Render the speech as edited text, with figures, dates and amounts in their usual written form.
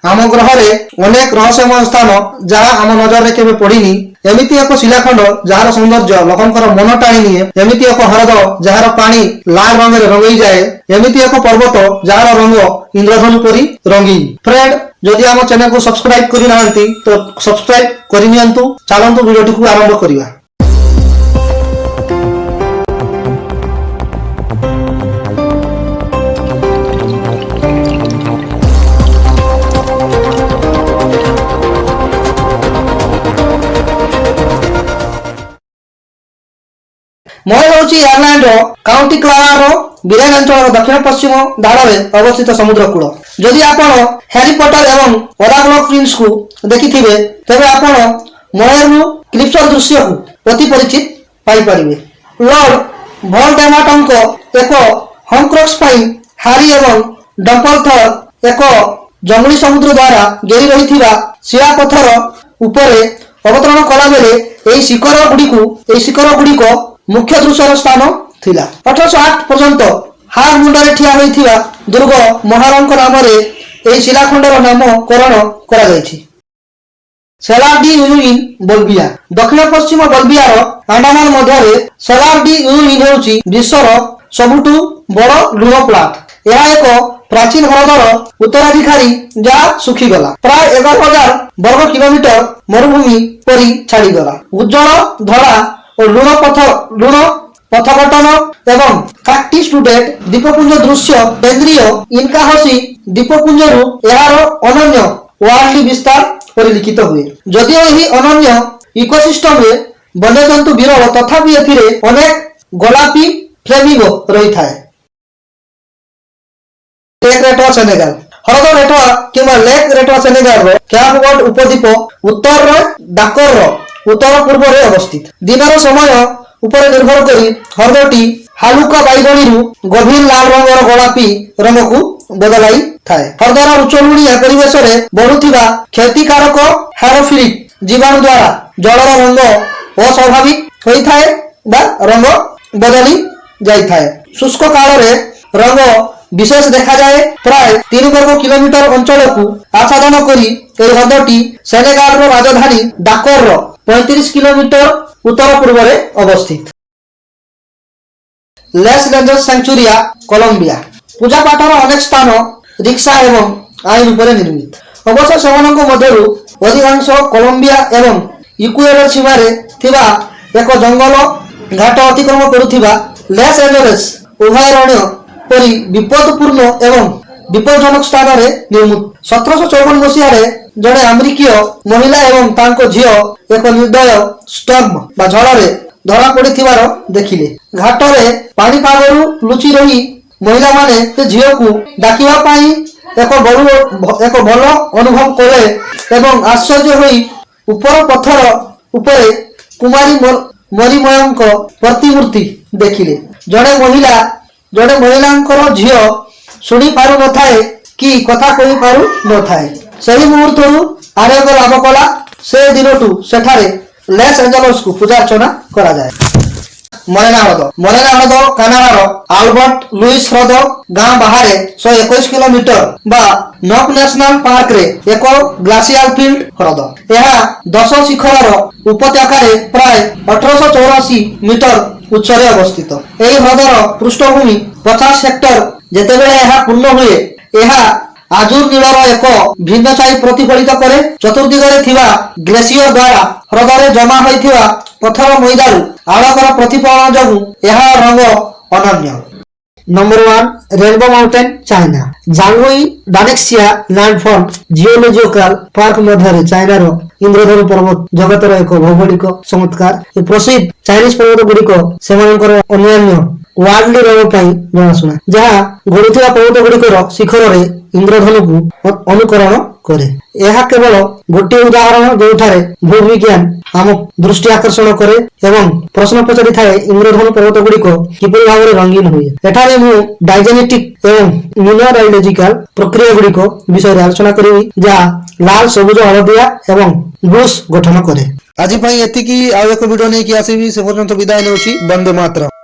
आम ग्रह में अनेक रहस्यमय स्थान जहाँ आम नजर में केवे पड़ीनी एमिति एक शिलाखंड जार सौंदर्य लोकंकर मन टाणी निए एमिति एक हरद जार पानी लाल रंग में रंगई जाए एमिति एक पर्वत जार रंग इंद्रधनु परी रंगीन। फ्रेंड जदि आम चैनल को सब्सक्राइब करि नाहंती तो सब्सक्राइब करि नियंतु। चलंतु वीडियो को आरंभ करिया। मैं हूँ आयरलैंड काउंटी क्लारा बिरेन अंचल दक्षिण पश्चिम धार में अवस्थित समुद्रकूल। जदि आपण हैरी पॉटर एवं ओराकल प्रिंस को देखि थे तेरे आपण मयरू क्लिप्सर दृश्य को अति परिचित पाई परिबे। लॉर्ड वोल्डेमॉर्टଙ୍କ एक हॉर्क्रक्स हैरी एवं डम्पलथर एक जंगली समुद्र द्वारा घेरी रही शिला पत्थर उपरे अवतरण कला बेले एई शिखर गुड़िक मुख्य दृश्यर स्थान थिला। 1808 पर्यंत हार मुंडरे ठिया होइथिबा दुर्ग महारांक नाम रे शिलाखंडर नामकरण करा जायछि। सेलार डी यूइन बोल्बिया दक्षिण पश्चिम बोल्बियार अंडमान मध्य सेलार डी यूइन हेउछि विश्वर सबुठु बड़ लुण प्लाट। यह एक प्राचीन ह्रदर उत्तराधिकारी जहाँ सुखीगला प्राय 11,000 वर्ग किलोमीटर मरुभूमि परी छाड़ीगला। उज्जवल धड़ा और लुण पथघटन एवं काक्टी स्टूडेंट द्वीपपुंज दृश्य केंद्रीय इनकाहसी द्वीपपुंज यार अनन्य वार्ल्ड विस्तार परिलिखित हुए। जदियो यही अनन्य इकोसिस्टम रे वन्यजंतु विरल तथापि एथिरे अनेक गोलापी फ्लेमिंगो रही थाए। लेक रेटवा सेनेगाल हरद रेटवा किंवा लेक रेटवा सेनेगाल रो कैप वर्ड उपद्वीप उत्तर डाकर उत्तर पूर्व रे अवस्थित। दिनर समय ऊपर निर्भर करी हरदटी हालुका बैगणी गभीर लाल रंगर गोलापी रंग को बदलाई थाए। हरदर उच्चलुणिया परिवेश रे बढ़ुथिबा क्षतिकारक हेरोफिलिक जीवाणु द्वारा जलर रंग अस्वाभाविक होई थाए बा रंग बदली जाई थाए। शुष्क काल रे रंग विशेष देखा जाए। प्राय 3 वर्ग किलोमीटर अंचल को आच्छादन करी हृदटी सेनेगाल राजधानी डाकर 35 किलोमीटर उत्तर पूर्व में अवस्थित। लेस लेंजर्स सेंचुरिया कोलंबिया पूजा पाठर अनेक स्थान रिक्शा एवं आईन पर निर्मित। अवश्य सेमानक मध्यरु अधिकांश कोलंबिया एवं इक्वेडर सीमारे थिबा एक जंगल घाट अतिक्रम करुथिबा लेस एंजल्स उभयारण्य परी विपदपूर्ण एवं विपदजनक स्थान रे निर्मित। 1754 मसीह जड़े अमेरिकीय महिला एवं तांको झियो एक निर्दय स्टर्म बा झड़े धरा पड़िथिबार देखिले। घाट रे पानी पागरु लुचि रही महिला माने ते झियो को डाकिबा पाई एक भल अनुभव करे एवं आश्चर्य होई ऊपर पत्थर उपरे कुमारी मरिमयंक प्रतिमूर्ति देखिले। जड़े महिलांकर झियो शुणी पारु न थाए कि कथा कहि पारु न थाए। सही मुहूर्तरु आरोग्य लाभ कला से दिनटू सेठारे लेस एंजल्स को पूजा अर्चना करा जाए। मरेना हृद कानाडार आल्बर्ट लुइस हृद गाँ बाहर 121 किलोमीटर बा नॉक नेशनल पार्क रे एक ग्लासियल फील्ड हृद। यह 10 शिखर उपत्यकार प्राय 1884 मीटर उच्चरे अवस्थित। यही हृदर पृष्ठभूमि 50 हेक्टर जेतेबेले यह पूर्ण हुए यह आजुर नीलर एक भिन्न छाई प्रतिफलित करे। चतुर्दिगरे थिबा ग्लेशियर द्वारा हृदय जमा होइथिबा पत्थर मैदारू आलोकर प्रतिफलन जगु यह रंग अनन्य। Number 1 rainbow mountain China Zhangye Danxia landform geological park मध्य चाइना रो इंद्रधनु पर्वत जगतर एक भौगोलिक चमत्कार। ये प्रसिद्ध चाइनीज पर्वत गुड़िक सेमानकर अन्यान्य वार्ल्ड रंग पाई जनाशुना जहाँ गढ़ुथिबा पर्वत गुड़िकर शिखर रे इंद्रधनु को अनुकरण करे। यह केवल गोटे उदाहरण जोठारे भूविज्ञान आम दृष्टि आकर्षण करे एवं प्रश्न पचारि थाए इंद्रधनु पर्वत गुड़िक किपरि भाव रंगीन हुए। एठारे मु डायजेनेटिक एवं मिनरलोजिकल प्रक्रिया गुड़िक विषय आलोचना करी जहाँ लाल सबुज हलदिया एवं ब्लूस गठन करे। आज एतिकी आउ एक वीडियो नहीं कि आसीबी से पर्यंत विदाय नेउछि। वंदे मातरम।